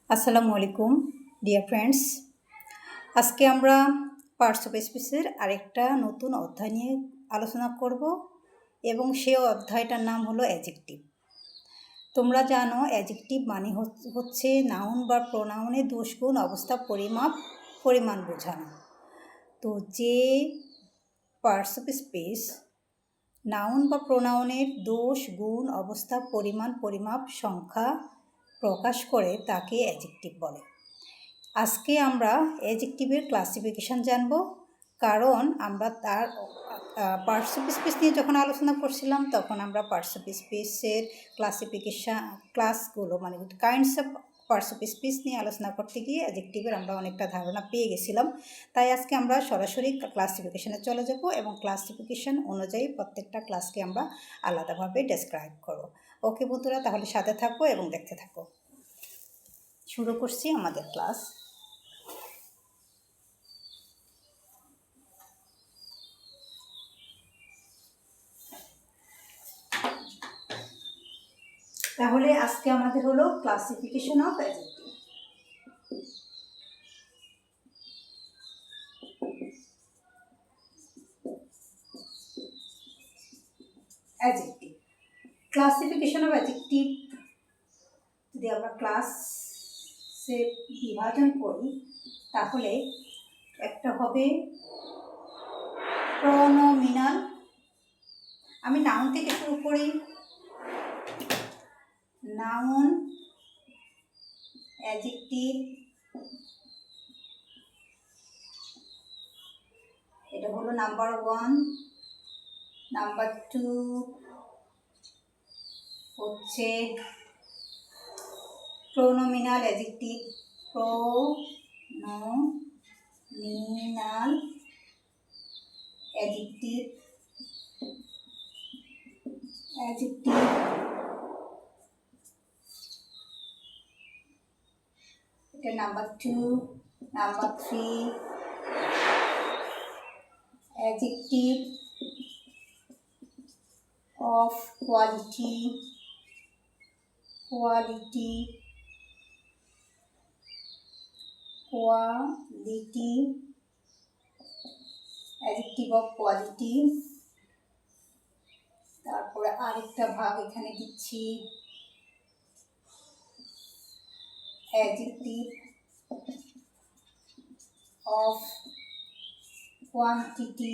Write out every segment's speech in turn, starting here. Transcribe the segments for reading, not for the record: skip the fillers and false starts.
আসসালামু আলাইকুম dear friends. আজকে আমরা পার্টস অফ স্পিচের আরেকটা নতুন অধ্যায় নিয়ে আলোচনা করব এবং সেই অধ্যায়টার নাম হলো অ্যাডজেক্টিভ। তোমরা জানো অ্যাডজেক্টিভ মানে হচ্ছে নাউন বা প্রোনাউনের দোষগুণ অবস্থা পরিমাণ বোঝানো। তো যে পার্টস অফ স্পিচ নাউন বা প্রোনাউনের দোষ গুণ অবস্থা পরিমাপ সংখ্যা প্রকাশ করে তাকে অ্যাডজেক্টিভ বলে। আজকে আমরা অ্যাডজেক্টিভের ক্লাসিফিকেশান জানব, কারণ আমরা তার পার্টস অফ স্পিচ নিয়ে যখন আলোচনা করছিলাম তখন আমরা পার্টস অফ স্পিচের ক্লাসগুলো মানে kinds of parts of speech নিয়ে আলোচনা করতে গিয়ে অ্যাডজেক্টিভের আমরা অনেকটা ধারণা পেয়ে গেছিলাম। তাই আজকে আমরা সরাসরি ক্লাসিফিকেশানে চলে যাব এবং ক্লাসিফিকেশান অনুযায়ী প্রত্যেকটা ক্লাসকে আমরা আলাদাভাবে ডেসক্রাইব করব। ওকে বন্ধুরা, তাহলে সাথে থাকো এবং দেখতে থাকো। শুরু করছি আমাদের ক্লাস। তাহলে আজকে আমাদের হলো classification of adjective. Classification of adjective যদি আমরা ক্লাসে বিভাজন করি তাহলে একটা হবে প্রোনোমিনাল। আমি নাউন থেকে শুরু করি। নাউন, অ্যাডজেক্টিভ, এটা হলো নাম্বার 1। নাম্বার 2 হচ্ছে প্রোনোমিনাল অ্যাডজেক্টিভ। প্রোনোমিনাল অ্যাডজেক্টিভ এটা number 2। Number 3 adjective of quality. Adjective of quality. তারপরে আরেকটা ভাগ এখানে দিচ্ছি, অ্যাডজেক্টিভ অফ কোয়ান্টিটি।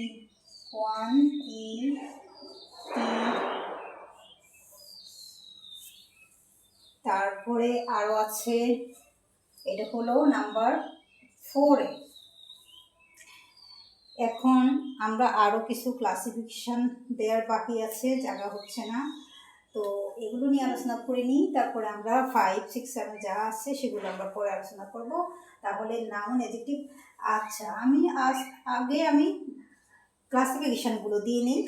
তারপরে আরো আছে, এটা হলো নাম্বার 4। এখন আমরা আরো কিছু ক্লাসিফিকেশন দেওয়ার বাকি আছে, জায়গা হচ্ছে না, তো এগুলো নিয়ে আলোচনা করে নিই। তারপরে আমরা 5, 6, 7 যা আছে সেগুলো আমরা পরে আলোচনা করব। তাহলে নাউন, অ্যাডজেক্টিভ। আচ্ছা, আমি ক্লাসিফিকেশনগুলো দিয়ে নিই।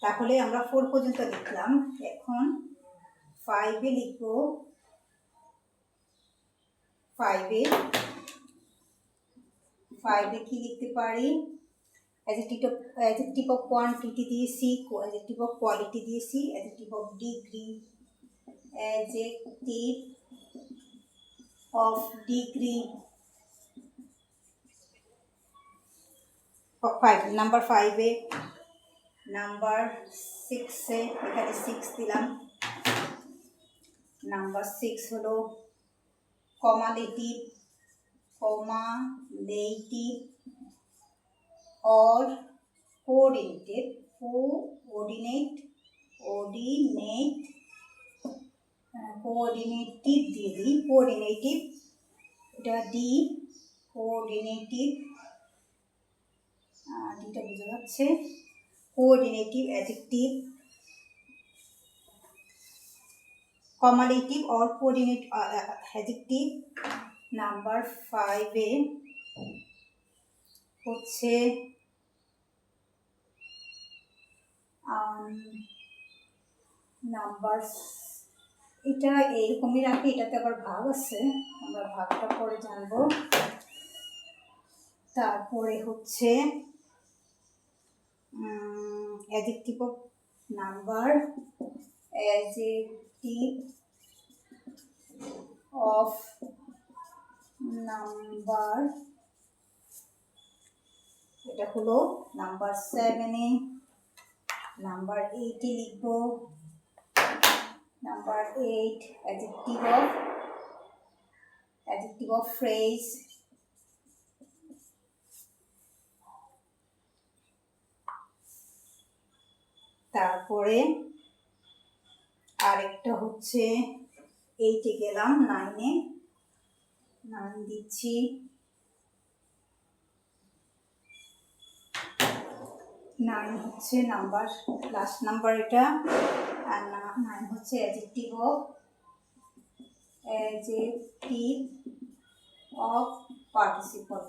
তাহলে আমরা 4 পর্যন্ত লিখলাম। এখন 5-এ লিখব। 5-এ কি লিখতে পারি? অ্যাডজেক্টিভ অফ কোয়ান্টিটি দিয়েছি, অ্যাডজেক্টিভ অফ কোয়ালিটি দিয়েছি, adjective of degree, adjective of degree 5 number 5-এ। নাম্বার 6-এ এখানে 6 দিলাম। নাম্বার 6 হলো কমালেটিভ or coordinated দিয়ে দিই। কোঅর্ডিনেটিভ, এটা ডি, কোঅর্ডিনেটিভ, ডিটা বোঝা যাচ্ছে। Coordinative adjective, cumulative or coordinate adjective. Number 5-এ হচ্ছে নাম্বার, এটা এইরকমই রাখি, এটাতে আবার ভাগ আছে, আমরা ভাগটা পরে জানবো। তারপরে হচ্ছে adjective of number, adjective of number, এটা হলো নাম্বার 7-এ। নাম্বার 8-এ লিখব। Number 8 adjective of phrase. তারপরে আরেকটা হচ্ছে 8-এ গেলাম, 9-এ 9 দিচ্ছি। 9 হচ্ছে নাম্বার, লাস্ট নাম্বার এটা। আর 9 হচ্ছে অ্যাডজেক্টিভ অফ পার্টিসিপল।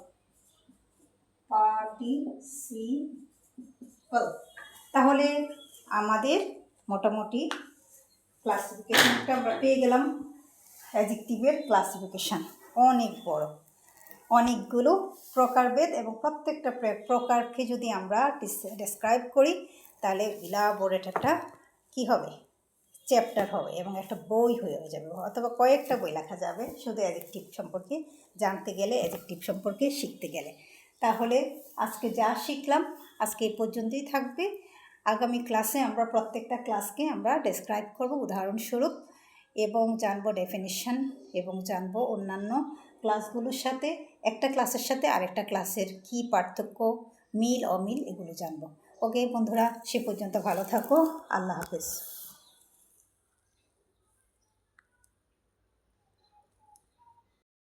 তাহলে আমাদের মোটামুটি ক্লাসিফিকেশনটা আমরা পেয়ে গেলাম। অ্যাডজেক্টিভের ক্লাসিফিকেশন অনেক বড়, অনেকগুলো প্রকারভেদ, এবং প্রত্যেকটা প্রকারকে যদি আমরা ডেসক্রাইব করি তাহলে ইলাবোরেট একটা কী হবে, চ্যাপ্টার হবে এবং একটা বই হয়ে যাবে, অথবা কয়েকটা বই লেখা যাবে শুধু অ্যাডজেক্টিভ সম্পর্কে জানতে গেলে, অ্যাডজেক্টিভ সম্পর্কে শিখতে গেলে। তাহলে আজকে যা শিখলাম আজকে এই পর্যন্তই থাকবে। আগামী ক্লাসে আমরা প্রত্যেকটা ক্লাসকে আমরা ডেসক্রাইব করব উদাহরণস্বরূপ, এবং জানবো ডেফিনিশন, এবং জানবো অন্যান্য ক্লাসগুলোর সাথে, একটা ক্লাসের সাথে আরেকটা ক্লাসের কি পার্থক্য, মিল অমিল, এগুলো জানবো। ওকে বন্ধুরা, সে পর্যন্ত ভালো থাকো। আল্লাহ হাফেজ।